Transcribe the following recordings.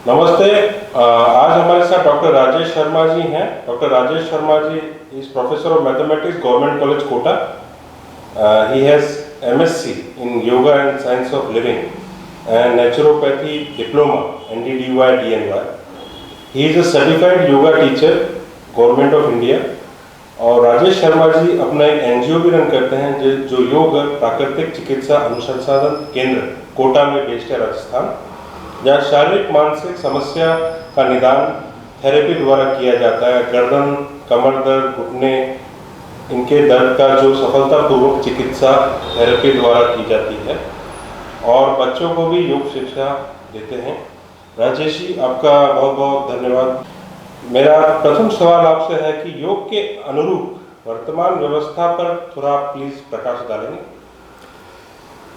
नमस्ते। आज हमारे साथ डॉक्टर राजेश शर्मा जी हैं। Doctor Rajesh Sharma ji is professor of mathematics, government college Kota. He has MSc in Yoga and Science of Living and Naturopathy Diploma NDDY DNY. He is a certified yoga teacher, Government of India। और राजेश शर्मा जी अपना एक NGO भी run करते हैं जो योग प्राकृतिक चिकित्सा अनुसंधान केंद्र कोटा में बेस्ड है, राजस्थान, जहाँ शारीरिक मानसिक समस्या का निदान थेरेपी द्वारा किया जाता है। गर्दन, कमर दर्द, घुटने, इनके दर्द का जो सफलतापूर्वक चिकित्सा थेरेपी द्वारा की जाती है और बच्चों को भी योग शिक्षा देते हैं। राजेश जी, आपका बहुत बहुत धन्यवाद। मेरा प्रथम सवाल आपसे है कि योग के अनुरूप वर्तमान व्यवस्था पर थोड़ा आप प्लीज प्रकाश डालेंगे।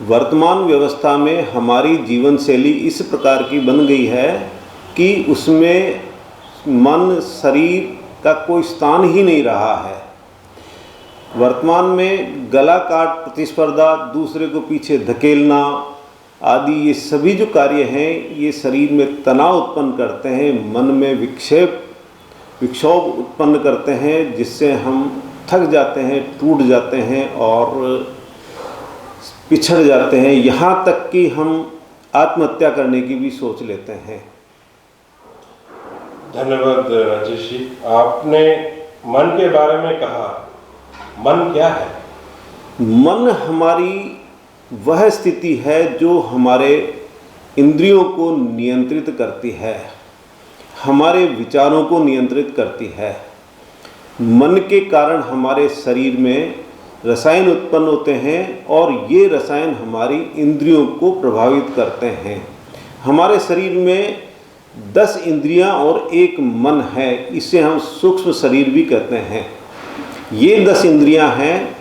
वर्तमान व्यवस्था में हमारी जीवन शैली इस प्रकार की बन गई है कि उसमें मन शरीर का कोई स्थान ही नहीं रहा है। वर्तमान में गला काट प्रतिस्पर्धा, दूसरे को पीछे धकेलना आदि ये सभी जो कार्य हैं ये शरीर में तनाव उत्पन्न करते हैं, मन में विक्षोभ उत्पन्न करते हैं, जिससे हम थक जाते हैं, टूट जाते हैं और पिछड़ जाते हैं, यहाँ तक कि हम आत्महत्या करने की भी सोच लेते हैं। धन्यवाद राजेश जी। आपने मन के बारे में कहा, मन क्या है? मन हमारी वह स्थिति है जो हमारे इंद्रियों को नियंत्रित करती है, हमारे विचारों को नियंत्रित करती है। मन के कारण हमारे शरीर में रसायन उत्पन्न होते हैं और ये रसायन हमारी इंद्रियों को प्रभावित करते हैं। हमारे शरीर में 10 इंद्रियां और एक मन है, इसे हम सूक्ष्म शरीर भी कहते हैं। ये 10 इंद्रियां हैं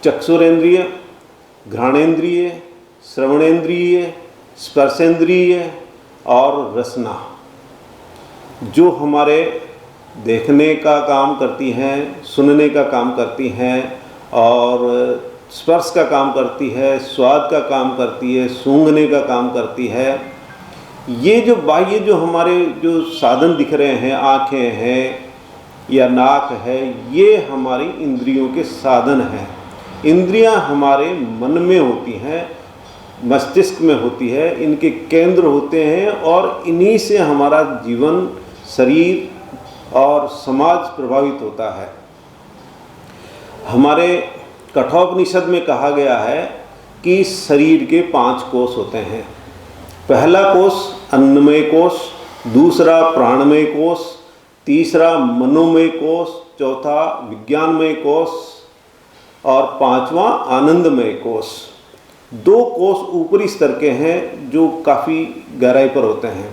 चक्षुरेंद्रिय, घ्राणेंद्रिय, श्रवणेंद्रिय, स्पर्शेंद्रिय और रसना, जो हमारे देखने का काम करती हैं, सुनने का काम करती हैं और स्पर्श का काम करती है, स्वाद का काम करती है, सूंघने का काम करती है। ये जो बाह्य जो हमारे जो साधन दिख रहे हैं, आँखें हैं या नाक है, ये हमारी इंद्रियों के साधन हैं। इंद्रियां हमारे मन में होती हैं, मस्तिष्क में होती है, इनके केंद्र होते हैं और इन्हीं से हमारा जीवन, शरीर और समाज प्रभावित होता है। हमारे कठोपनिषद में कहा गया है कि शरीर के 5 कोष होते हैं। पहला कोष अन्नमय कोष, दूसरा प्राणमय कोष, तीसरा मनोमय कोष, चौथा विज्ञानमय कोष और 5वां आनंदमय कोष। 2 कोष ऊपरी स्तर के हैं जो काफ़ी गहराई पर होते हैं।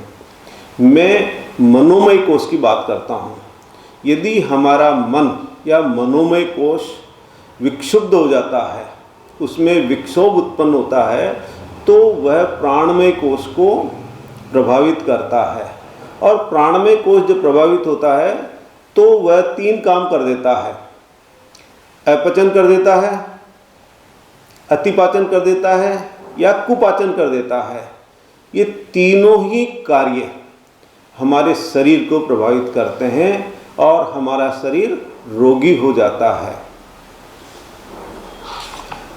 मैं मनोमय कोष की बात करता हूँ। यदि हमारा मन या मनोमय कोष विक्षुब्ध हो जाता है, उसमें विक्षोभ उत्पन्न होता है, तो वह प्राणमय कोष को प्रभावित करता है। और प्राणमय कोष जब प्रभावित होता है तो वह 3 काम कर देता है। अपचन कर देता है, अतिपाचन कर देता है या कुपाचन कर देता है। ये तीनों ही कार्य हमारे शरीर को प्रभावित करते हैं और हमारा शरीर रोगी हो जाता है।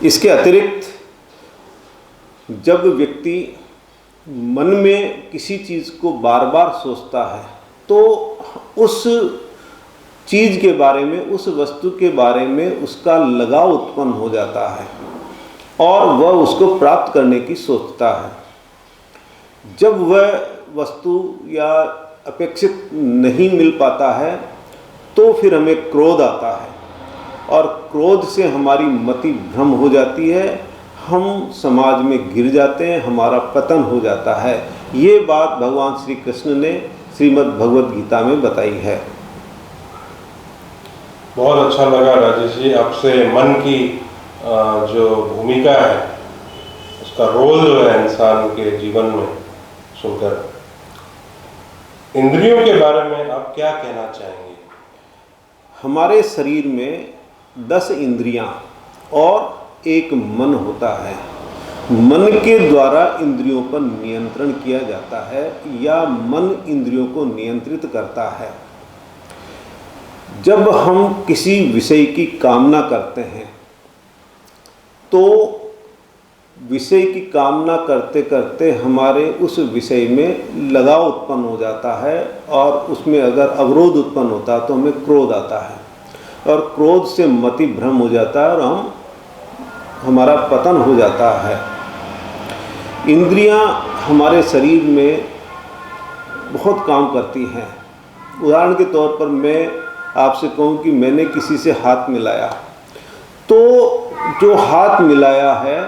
इसके अतिरिक्त जब व्यक्ति मन में किसी चीज़ को बार बार सोचता है तो उस चीज़ के बारे में, उस वस्तु के बारे में उसका लगाव उत्पन्न हो जाता है और वह उसको प्राप्त करने की सोचता है। जब वह वस्तु या अपेक्षित नहीं मिल पाता है तो फिर हमें क्रोध आता है और क्रोध से हमारी मति भ्रम हो जाती है, हम समाज में गिर जाते हैं, हमारा पतन हो जाता है। ये बात भगवान श्री कृष्ण ने श्रीमद् भगवद गीता में बताई है। बहुत अच्छा लगा राजेश जी आपसे मन की जो भूमिका है, उसका रोल जो है इंसान के जीवन में सुनकर। इंद्रियों के बारे में आप क्या कहना चाहेंगे? हमारे शरीर में 10 इंद्रियां और एक मन होता है मन के द्वारा इंद्रियों पर नियंत्रण किया जाता है या मन इंद्रियों को नियंत्रित करता है। जब हम किसी विषय की कामना करते हैं तो विषय की कामना करते करते हमारे उस विषय में लगाव उत्पन्न हो जाता है और उसमें अगर अवरोध उत्पन्न होता है तो हमें क्रोध आता है और क्रोध से मति भ्रम हो जाता है और हमारा पतन हो जाता है। इंद्रियां हमारे शरीर में बहुत काम करती हैं। उदाहरण के तौर पर मैं आपसे कहूँ कि मैंने किसी से हाथ मिलाया तो जो हाथ मिलाया है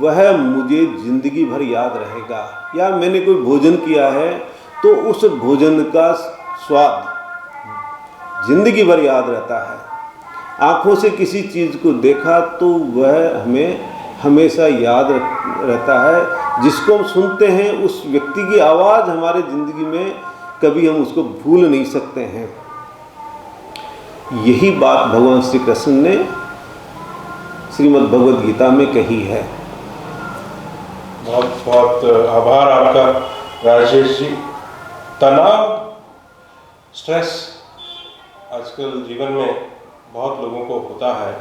वह मुझे जिंदगी भर याद रहेगा, या मैंने कोई भोजन किया है तो उस भोजन का स्वाद जिंदगी भर याद रहता है। आँखों से किसी चीज़ को देखा तो वह हमें हमेशा याद रहता है। जिसको हम सुनते हैं उस व्यक्ति की आवाज़ हमारे ज़िंदगी में कभी हम उसको भूल नहीं सकते हैं। यही बात भगवान श्री कृष्ण ने श्रीमद् भगवद गीता में कही है। बहुत बहुत आभार आपका राजेश जी। तनाव, स्ट्रेस आजकल जीवन में बहुत लोगों को होता है।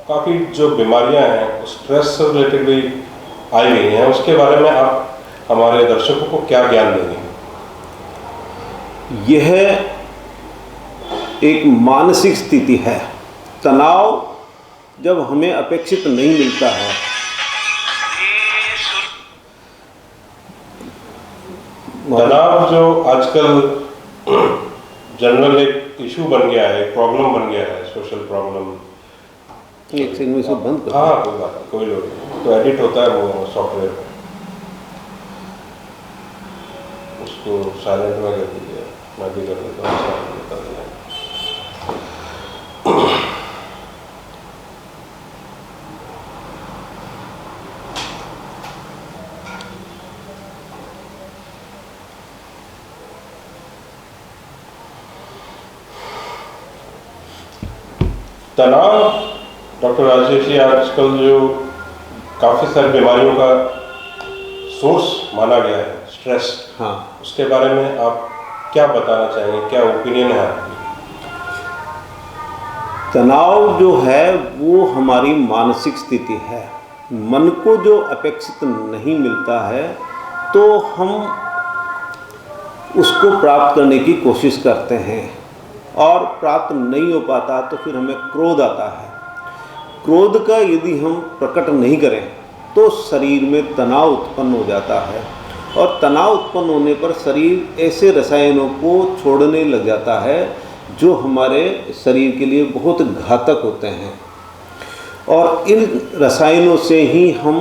काफ़ी जो बीमारियां हैं स्ट्रेस से रिलेटेड भी आई हुई हैं, उसके बारे में आप हमारे दर्शकों को क्या ज्ञान देंगे? यह एक मानसिक स्थिति है। तनाव जब हमें अपेक्षित नहीं मिलता है, तनाव जो आजकल जनरल एक इशू बन गया है, एक प्रॉब्लम बन गया है, सोशल प्रॉब्लम। एक सेकंड में इसको बंद कर। हाँ, कोई बात नहीं, कोई लोग तो एडिट होता है वो सॉफ्टवेयर पे, उसको साइलेंट में कर दीजिए। मैं भी कर देता हूँ, साइलेंट कर दिया। तनाव, डॉक्टर राजेश जी, आजकल जो काफ़ी सारी बीमारियों का सोर्स माना गया है, स्ट्रेस। हाँ, उसके बारे में आप क्या बताना चाहेंगे, क्या ओपिनियन है आपकी? तनाव जो है वो हमारी मानसिक स्थिति है। मन को जो अपेक्षित नहीं मिलता है तो हम उसको प्राप्त करने की कोशिश करते हैं और प्राप्त नहीं हो पाता तो फिर हमें क्रोध आता है। क्रोध का यदि हम प्रकट नहीं करें तो शरीर में तनाव उत्पन्न हो जाता है और तनाव उत्पन्न होने पर शरीर ऐसे रसायनों को छोड़ने लग जाता है जो हमारे शरीर के लिए बहुत घातक होते हैं और इन रसायनों से ही हम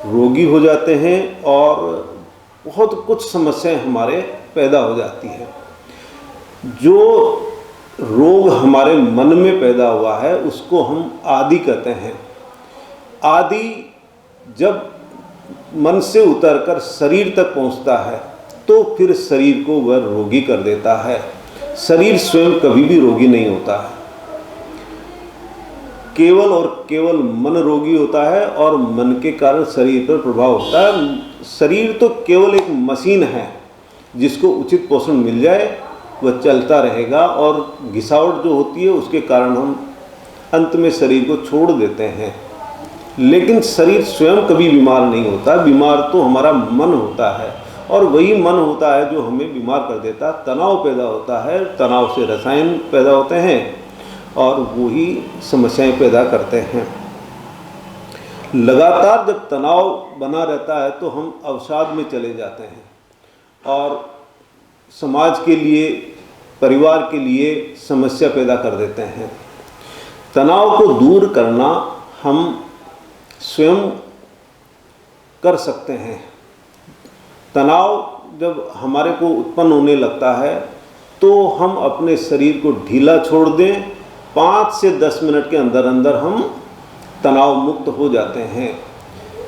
रोगी हो जाते हैं और बहुत कुछ समस्याएं हमारे पैदा हो जाती हैं। जो रोग हमारे मन में पैदा हुआ है उसको हम आदि कहते हैं। आदि जब मन से उतरकर शरीर तक पहुंचता है तो फिर शरीर को वह रोगी कर देता है। शरीर स्वयं कभी भी रोगी नहीं होता है, केवल और केवल मन रोगी होता है और मन के कारण शरीर पर प्रभाव होता है। शरीर तो केवल एक मशीन है, जिसको उचित पोषण मिल जाए वह चलता रहेगा और घिसावट जो होती है उसके कारण हम अंत में शरीर को छोड़ देते हैं। लेकिन शरीर स्वयं कभी बीमार नहीं होता, बीमार तो हमारा मन होता है और वही मन होता है जो हमें बीमार कर देता है। तनाव पैदा होता है, तनाव से रसायन पैदा होते हैं और वही समस्याएं पैदा करते हैं। लगातार जब तनाव बना रहता है तो हम अवसाद में चले जाते हैं और समाज के लिए, परिवार के लिए समस्या पैदा कर देते हैं। तनाव को दूर करना हम स्वयं कर सकते हैं। तनाव जब हमारे को उत्पन्न होने लगता है तो हम अपने शरीर को ढीला छोड़ दें, 5 से 10 मिनट के अंदर अंदर हम तनाव मुक्त हो जाते हैं।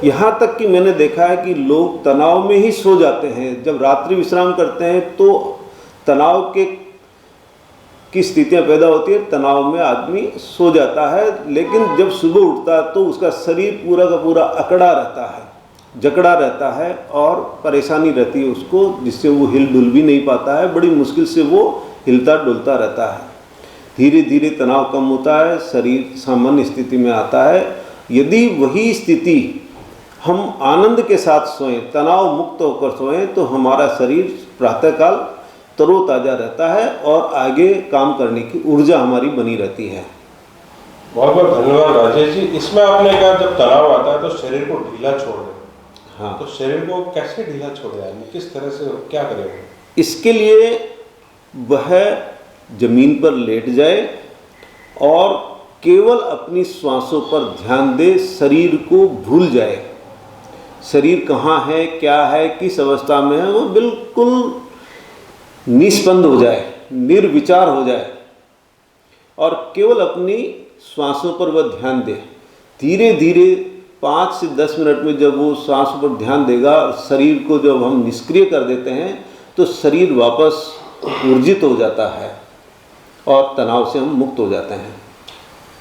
यहाँ तक कि मैंने देखा है कि लोग तनाव में ही सो जाते हैं। जब रात्रि विश्राम करते हैं तो तनाव के की स्थितियां पैदा होती है, तनाव में आदमी सो जाता है, लेकिन जब सुबह उठता है तो उसका शरीर पूरा का पूरा अकड़ा रहता है, जकड़ा रहता है और परेशानी रहती है उसको, जिससे वो हिल डुल भी नहीं पाता है, बड़ी मुश्किल से वो हिलता डुलता रहता है। धीरे धीरे तनाव कम होता है, शरीर सामान्य स्थिति में आता है। यदि वही स्थिति हम आनंद के साथ सोएं, तनाव मुक्त होकर सोएं, तो हमारा शरीर प्रातःकाल तरोताज़ा रहता है और आगे काम करने की ऊर्जा हमारी बनी रहती है। बहुत बहुत धन्यवाद राजेश जी। इसमें आपने कहा जब तनाव आता है तो शरीर को ढीला छोड़ दें। हाँ, तो शरीर को कैसे ढीला छोड़े आदमी, किस तरह से क्या करेंगे? इसके लिए वह जमीन पर लेट जाए और केवल अपनी श्वासों पर ध्यान दे, शरीर को भूल जाए। शरीर कहाँ है, क्या है, किस अवस्था में है, वो बिल्कुल निस्पंद हो जाए, निर्विचार हो जाए और केवल अपनी श्वासों पर वह ध्यान दे। धीरे धीरे 5 से 10 मिनट में जब वो श्वासों पर ध्यान देगा, शरीर को जब हम निष्क्रिय कर देते हैं तो शरीर वापस ऊर्जित हो जाता है और तनाव से हम मुक्त हो जाते हैं।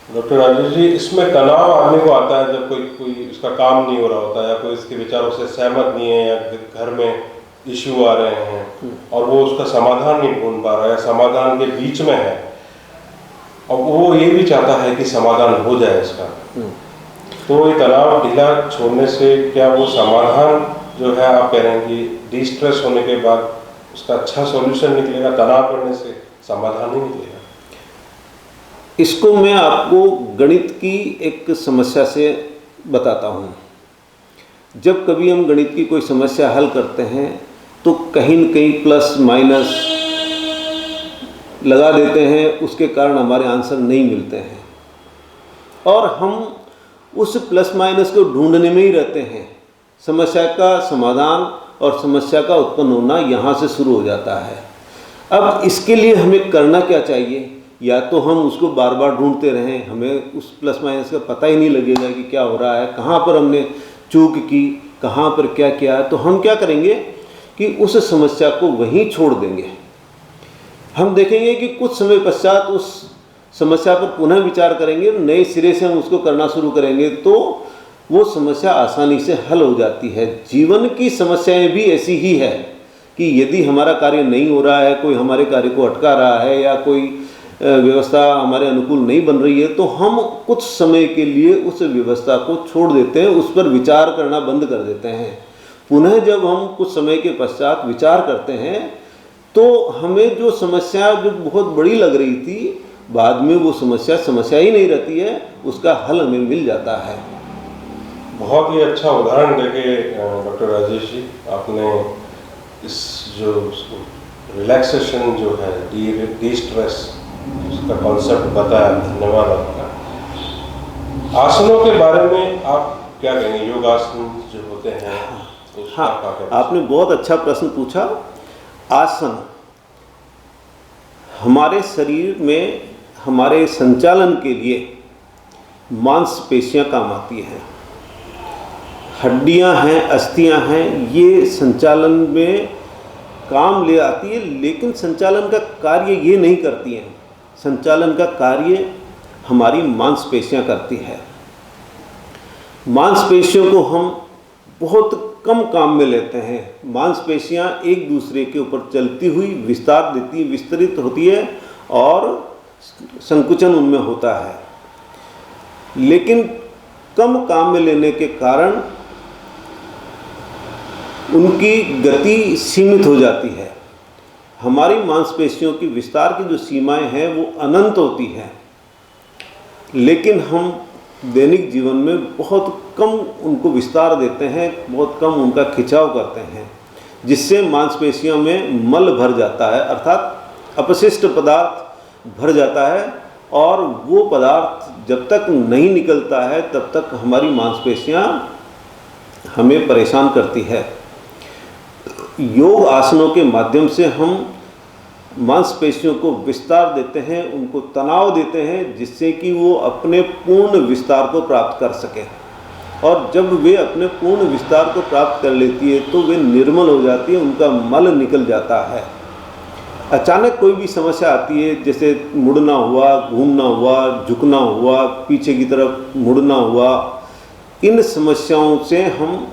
डॉक्टर राजेश जी, इसमें तनाव आदमी को आता है जब कोई उसका काम नहीं हो रहा होता, या कोई इसके विचारों से सहमत नहीं है, या घर में इश्यू आ रहे हैं और वो उसका समाधान नहीं ढूंढ पा रहा है, या समाधान के बीच में है और वो ये भी चाहता है कि समाधान हो जाए इसका। तो ये तनाव ढीला छोड़ने से क्या वो समाधान जो है, आप कह रहे हैं कि डिस्ट्रेस होने के बाद उसका अच्छा सॉल्यूशन निकलेगा, तनाव करने से समाधान ही निकलेगा? इसको मैं आपको गणित की एक समस्या से बताता हूँ। जब कभी हम गणित की कोई समस्या हल करते हैं तो कहीं न कहीं प्लस माइनस लगा देते हैं, उसके कारण हमारे आंसर नहीं मिलते हैं और हम उस प्लस माइनस को ढूंढने में ही रहते हैं। समस्या का समाधान और समस्या का उत्पन्न होना यहाँ से शुरू हो जाता है। अब इसके लिए हमें करना क्या चाहिए? या तो हम उसको बार बार ढूंढते रहें, हमें उस प्लस माइनस का पता ही नहीं लगेगा कि क्या हो रहा है, कहाँ पर हमने चूक की, कहाँ पर क्या किया है। तो हम क्या करेंगे कि उस समस्या को वहीं छोड़ देंगे। हम देखेंगे कि कुछ समय पश्चात उस समस्या पर पुनः विचार करेंगे, नए सिरे से हम उसको करना शुरू करेंगे तो वो समस्या आसानी से हल हो जाती है। जीवन की समस्याएं भी ऐसी ही है कि यदि हमारा कार्य नहीं हो रहा है, कोई हमारे कार्य को अटका रहा है या कोई व्यवस्था हमारे अनुकूल नहीं बन रही है, तो हम कुछ समय के लिए उस व्यवस्था को छोड़ देते हैं, उस पर विचार करना बंद कर देते हैं। पुनः जब हम कुछ समय के पश्चात विचार करते हैं तो हमें जो समस्या जो बहुत बड़ी लग रही थी, बाद में वो समस्या ही नहीं रहती है, उसका हल हमें मिल जाता है। बहुत ही अच्छा उदाहरण देके डॉक्टर राजेश जी आपने इस जो रिलैक्सेशन जो है, डी स्ट्रेस, उसका कॉन्सेप्ट बताया। धन्यवाद आपका। आसनों के बारे में आप क्या कहेंगे? योगासन जो होते हैं, हाँ, आपने बहुत अच्छा प्रश्न पूछा। आसन हमारे शरीर में हमारे संचालन के लिए मांसपेशियां काम आती हैं, हड्डियां हैं, अस्थियां हैं, ये संचालन में काम ले आती है, लेकिन संचालन का कार्य ये नहीं करती हैं। संचालन का कार्य हमारी मांसपेशियां करती है। मांसपेशियों को हम बहुत कम काम में लेते हैं। मांसपेशियां एक दूसरे के ऊपर चलती हुई विस्तार देती, विस्तृत होती है और संकुचन उनमें होता है, लेकिन कम काम में लेने के कारण उनकी गति सीमित हो जाती है। हमारी मांसपेशियों की विस्तार की जो सीमाएं हैं वो अनंत होती हैं, लेकिन हम दैनिक जीवन में बहुत कम उनको विस्तार देते हैं, बहुत कम उनका खिंचाव करते हैं, जिससे मांसपेशियों में मल भर जाता है, अर्थात अपशिष्ट पदार्थ भर जाता है और वो पदार्थ जब तक नहीं निकलता है तब तक हमारी मांसपेशियां हमें परेशान करती है। योग आसनों के माध्यम से हम मांसपेशियों को विस्तार देते हैं, उनको तनाव देते हैं, जिससे कि वो अपने पूर्ण विस्तार को प्राप्त कर सकें। और जब वे अपने पूर्ण विस्तार को प्राप्त कर लेती है तो वे निर्मल हो जाती है, उनका मल निकल जाता है अचानक कोई भी समस्या आती है, जैसे मुड़ना हुआ, घूमना हुआ, झुकना हुआ, पीछे की तरफ मुड़ना हुआ, इन समस्याओं से हम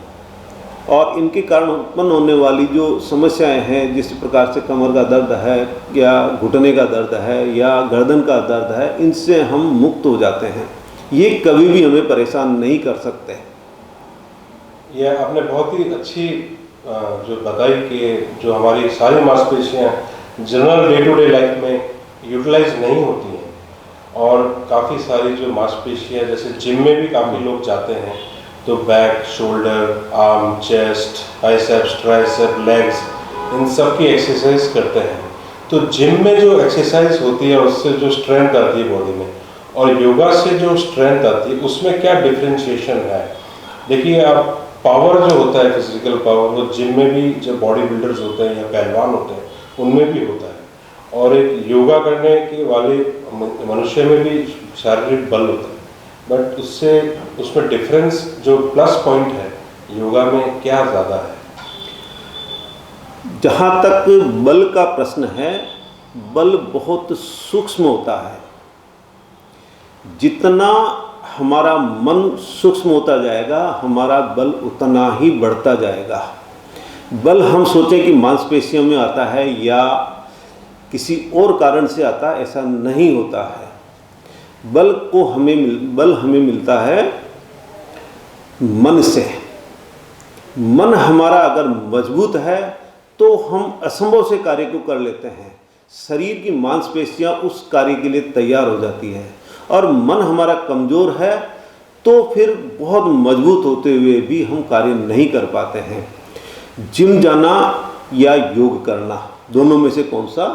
और इनके कारण उत्पन्न होने वाली जो समस्याएं हैं, जिस प्रकार से कमर का दर्द है या घुटने का दर्द है या गर्दन का दर्द है, इनसे हम मुक्त हो जाते हैं। ये कभी भी हमें परेशान नहीं कर सकते। ये आपने बहुत ही अच्छी जो बताई कि जो हमारी सारी मांसपेशियां general day to day life में यूटिलाइज नहीं होती हैं, और काफ़ी सारी जो मांसपेशियां, जैसे जिम में भी काफ़ी लोग जाते हैं तो back, shoulder, arm, chest, biceps, tricep, legs, इन सब की एक्सरसाइज करते हैं। तो जिम में जो एक्सरसाइज होती है उससे जो स्ट्रेंथ आती है बॉडी में, और योगा से जो स्ट्रेंथ आती है, उसमें क्या डिफरेंशिएशन है? देखिए, आप पावर जो होता है, फिजिकल पावर, वो जिम में भी जो बॉडी बिल्डर्स होते हैं या पहलवान होते हैं उनमें भी होता है, और एक योगा करने के वाले मनुष्य में भी शारीरिक बल होता है। बट उसमें डिफरेंस जो प्लस पॉइंट है योगा में क्या ज़्यादा है? जहाँ तक बल का प्रश्न है, बल बहुत सूक्ष्म होता है। जितना हमारा मन सूक्ष्म होता जाएगा, हमारा बल उतना ही बढ़ता जाएगा। बल हम सोचें कि मांसपेशियों में आता है या किसी और कारण से आता है, ऐसा नहीं होता है। बल हमें मिलता है मन से। मन हमारा अगर मजबूत है तो हम असंभव से कार्य को कर लेते हैं। शरीर की मांसपेशियां उस कार्य के लिए तैयार हो जाती है, और मन हमारा कमज़ोर है तो फिर बहुत मजबूत होते हुए भी हम कार्य नहीं कर पाते हैं। जिम जाना या योग करना, दोनों में से कौन सा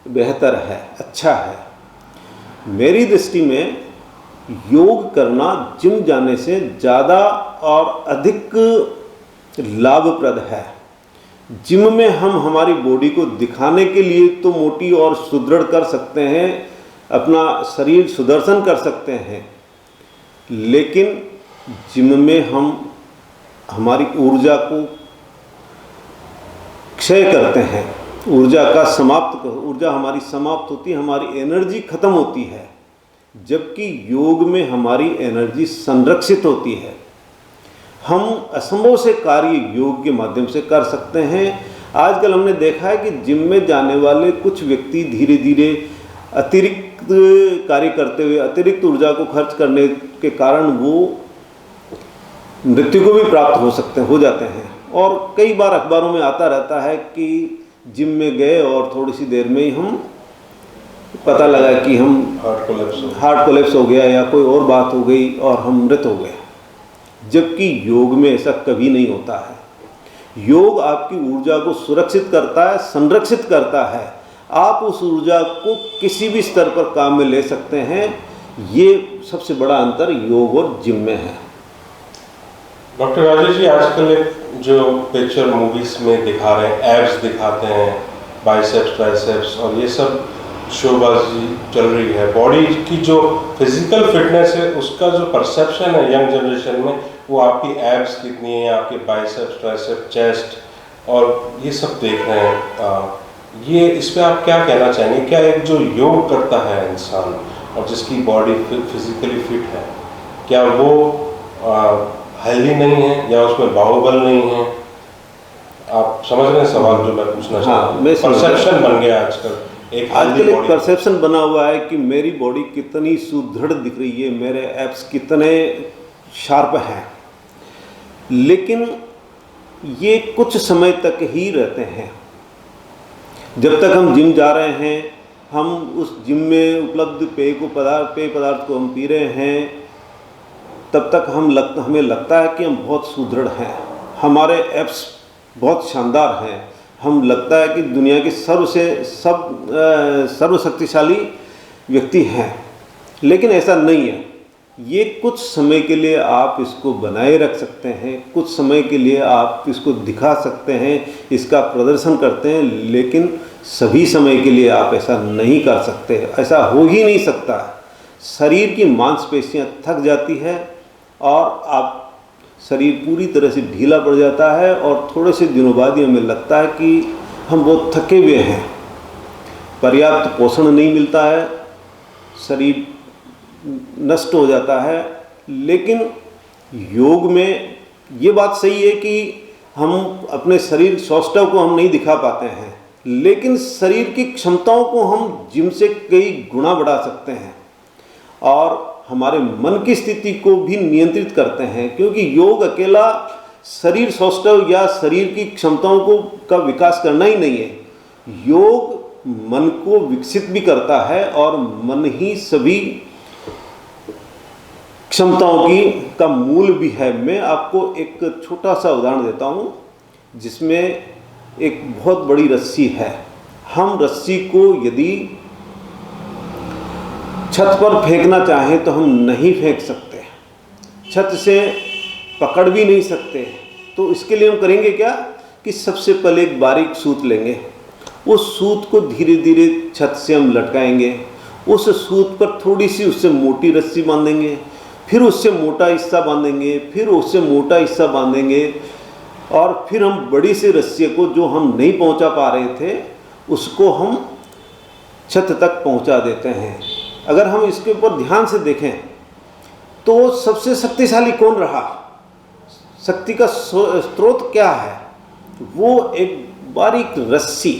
बेहतर है, अच्छा है? मेरी दृष्टि में योग करना जिम जाने से ज़्यादा और अधिक लाभप्रद है। जिम में हम हमारी बॉडी को दिखाने के लिए तो मोटी और सुदृढ़ कर सकते हैं, अपना शरीर सुदर्शन कर सकते हैं, लेकिन जिम में हम हमारी ऊर्जा को क्षय करते हैं। ऊर्जा हमारी समाप्त होती है, हमारी एनर्जी खत्म होती है, जबकि योग में हमारी एनर्जी संरक्षित होती है। हम असंभव से कार्य योग के माध्यम से कर सकते हैं। आजकल हमने देखा है कि जिम में जाने वाले कुछ व्यक्ति धीरे धीरे अतिरिक्त कार्य करते हुए अतिरिक्त ऊर्जा को खर्च करने के कारण वो मृत्यु को भी प्राप्त हो जाते हैं। और कई बार अखबारों में आता रहता है कि जिम में गए और थोड़ी सी देर में ही हम पता लगा कि हम हार्ट कोलैप्स हो गया या कोई और बात हो गई और हम मृत हो गए, जबकि योग में ऐसा कभी नहीं होता है। योग आपकी ऊर्जा को सुरक्षित करता है, संरक्षित करता है। आप उस ऊर्जा को किसी भी स्तर पर काम में ले सकते हैं। ये सबसे बड़ा अंतर योग और जिम में है। डॉक्टर राजेश जी, आजकल जो पिक्चर मूवीज में दिखा रहे हैं, एब्स दिखाते हैं, बाइसेप्स, ट्राइसेप्स, और ये सब शोबाजी चल रही है। बॉडी की जो फिजिकल फिटनेस है उसका जो परसेप्शन है यंग जनरेशन में, वो आपकी एब्स कितनी है, आपके बाइसेप्स, ट्राइसेप्स, चेस्ट, और ये सब देख रहे हैं। ये इस पे आप क्या कहना चाहेंगे? क्या एक जो योग करता है इंसान और जिसकी बॉडी फिजिकली फिट है, क्या वो हेल्दी नहीं है या उसमें बाहुबल नहीं है? आप समझ रहे हैं सवाल जो मैं पूछना चाहता हूँ? परसेप्शन बन गया आजकल एक परसेप्शन बना हुआ है कि मेरी बॉडी कितनी सुदृढ़ दिख रही है, मेरे एब्स कितने शार्प हैं, लेकिन ये कुछ समय तक ही रहते हैं। जब तक हम जिम जा रहे हैं, हम उस जिम में उपलब्ध पेय पदार्थ को हम पी रहे हैं, तब तक हमें लगता है कि हम बहुत सुदृढ़ हैं, हमारे एब्स बहुत शानदार हैं, हम लगता है कि दुनिया के सर्वशक्तिशाली व्यक्ति हैं, लेकिन ऐसा नहीं है। ये कुछ समय के लिए आप इसको बनाए रख सकते हैं, कुछ समय के लिए आप इसको दिखा सकते हैं, इसका प्रदर्शन करते हैं, लेकिन सभी समय के लिए आप ऐसा नहीं कर सकते, ऐसा हो ही नहीं सकता। शरीर की मांसपेशियां थक जाती है और आप शरीर पूरी तरह से ढीला पड़ जाता है, और थोड़े से दिनों बाद ही हमें लगता है कि हम बहुत थके हुए हैं, पर्याप्त पोषण नहीं मिलता है, शरीर नष्ट हो जाता है। लेकिन योग में ये बात सही है कि हम अपने शरीर सौष्ठव को हम नहीं दिखा पाते हैं, लेकिन शरीर की क्षमताओं को हम जिम से कई गुना बढ़ा सकते हैं और हमारे मन की स्थिति को भी नियंत्रित करते हैं। क्योंकि योग अकेला शरीर सौष्ठव या शरीर की क्षमताओं को का विकास करना ही नहीं है, योग मन को विकसित भी करता है और मन ही सभी क्षमताओं की का मूल भी है। मैं आपको एक छोटा सा उदाहरण देता हूँ, जिसमें एक बहुत बड़ी रस्सी है। हम रस्सी को यदि छत पर फेंकना चाहें तो हम नहीं फेंक सकते, छत से पकड़ भी नहीं सकते। तो इसके लिए हम करेंगे क्या कि सबसे पहले एक बारीक सूत लेंगे, उस सूत को धीरे धीरे छत से हम लटकाएंगे, उस सूत पर थोड़ी सी उससे मोटी रस्सी बांधेंगे, फिर उससे मोटा हिस्सा बांधेंगे, फिर उससे मोटा हिस्सा बांधेंगे और फिर हम बड़ी सी रस्सी को जो हम नहीं पहुंचा पा रहे थे उसको हम छत तक पहुंचा देते हैं। अगर हम इसके ऊपर ध्यान से देखें तो सबसे शक्तिशाली कौन रहा, शक्ति का स्रोत क्या है? वो एक बारीक रस्सी,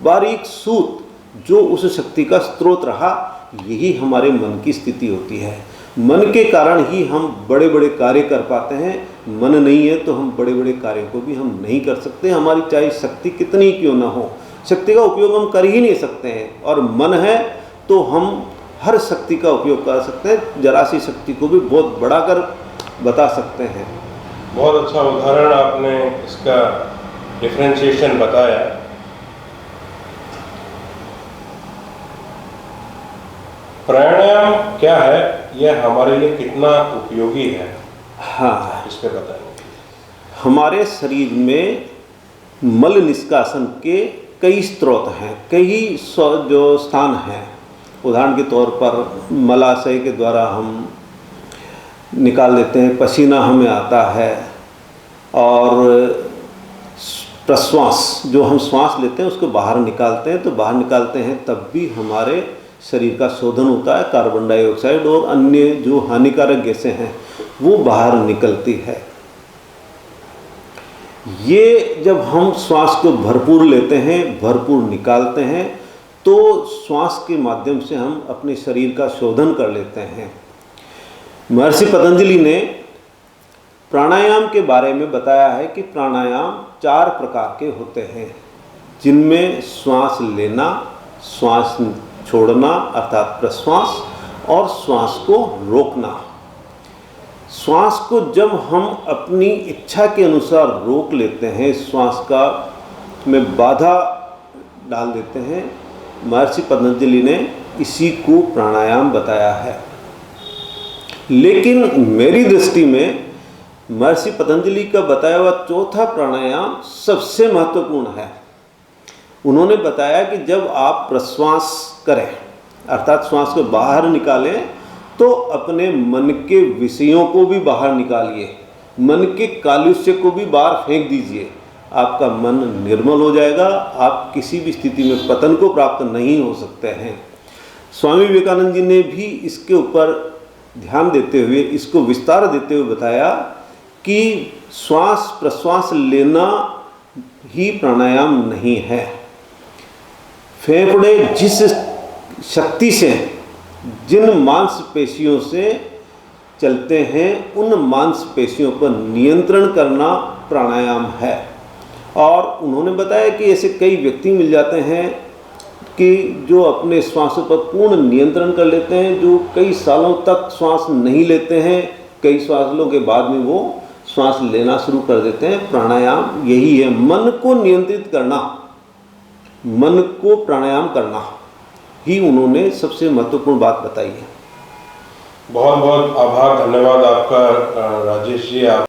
बारीक सूत जो उस शक्ति का स्रोत रहा। यही हमारे मन की स्थिति होती है। मन के कारण ही हम बड़े बड़े कार्य कर पाते हैं। मन नहीं है तो हम बड़े बड़े कार्यों को भी हम नहीं कर सकते। हमारी चाहे शक्ति कितनी क्यों ना हो, शक्ति का उपयोग हम कर ही नहीं सकते हैं। और मन है तो हम हर शक्ति का उपयोग कर सकते हैं, जरा सी शक्ति को भी बहुत बढ़ाकर बता सकते हैं। बहुत अच्छा उदाहरण आपने इसका डिफरेंशिएशन बताया। प्राणायाम क्या है, यह हमारे लिए कितना उपयोगी है? हाँ, इस पे बताएंगे। हमारे शरीर में मल निष्कासन के कई स्रोत हैं, कई जो स्थान हैं। उदाहरण के तौर पर मलाशय के द्वारा हम निकाल देते हैं, पसीना हमें आता है, और प्रश्वास जो हम श्वास लेते हैं उसको बाहर निकालते हैं, तो बाहर निकालते हैं तब भी हमारे शरीर का शोधन होता है। कार्बन डाइऑक्साइड और अन्य जो हानिकारक गैसें हैं वो बाहर निकलती है। ये जब हम श्वास को भरपूर लेते हैं, भरपूर निकालते हैं, तो श्वास के माध्यम से हम अपने शरीर का शोधन कर लेते हैं। महर्षि पतंजलि ने प्राणायाम के बारे में बताया है कि प्राणायाम 4 प्रकार के होते हैं, जिनमें श्वास लेना, श्वास छोड़ना अर्थात प्रश्वास, और श्वास को रोकना। श्वास को जब हम अपनी इच्छा के अनुसार रोक लेते हैं, श्वास का में बाधा डाल देते हैं, महर्षि पतंजलि ने इसी को प्राणायाम बताया है। लेकिन मेरी दृष्टि में महर्षि पतंजलि का बताया हुआ चौथा प्राणायाम सबसे महत्वपूर्ण है। उन्होंने बताया कि जब आप प्रश्वास करें अर्थात श्वास को बाहर निकालें, तो अपने मन के विषयों को भी बाहर निकालिए, मन के कालुष्य को भी बाहर फेंक दीजिए। आपका मन निर्मल हो जाएगा, आप किसी भी स्थिति में पतन को प्राप्त नहीं हो सकते हैं। स्वामी विवेकानंद जी ने भी इसके ऊपर ध्यान देते हुए, इसको विस्तार देते हुए बताया कि श्वास प्रश्वास लेना ही प्राणायाम नहीं है। फेफड़े जिस शक्ति से, जिन मांसपेशियों से चलते हैं, उन मांसपेशियों पर नियंत्रण करना प्राणायाम है। और उन्होंने बताया कि ऐसे कई व्यक्ति मिल जाते हैं कि जो अपने श्वासों पर पूर्ण नियंत्रण कर लेते हैं, जो कई सालों तक श्वास नहीं लेते हैं, कई श्वासों के बाद में वो श्वास लेना शुरू कर देते हैं। प्राणायाम यही है, मन को नियंत्रित करना, मन को प्राणायाम करना ही उन्होंने सबसे महत्वपूर्ण बात बताई है। बहुत बहुत आभार, धन्यवाद आपका राजेश जी। आप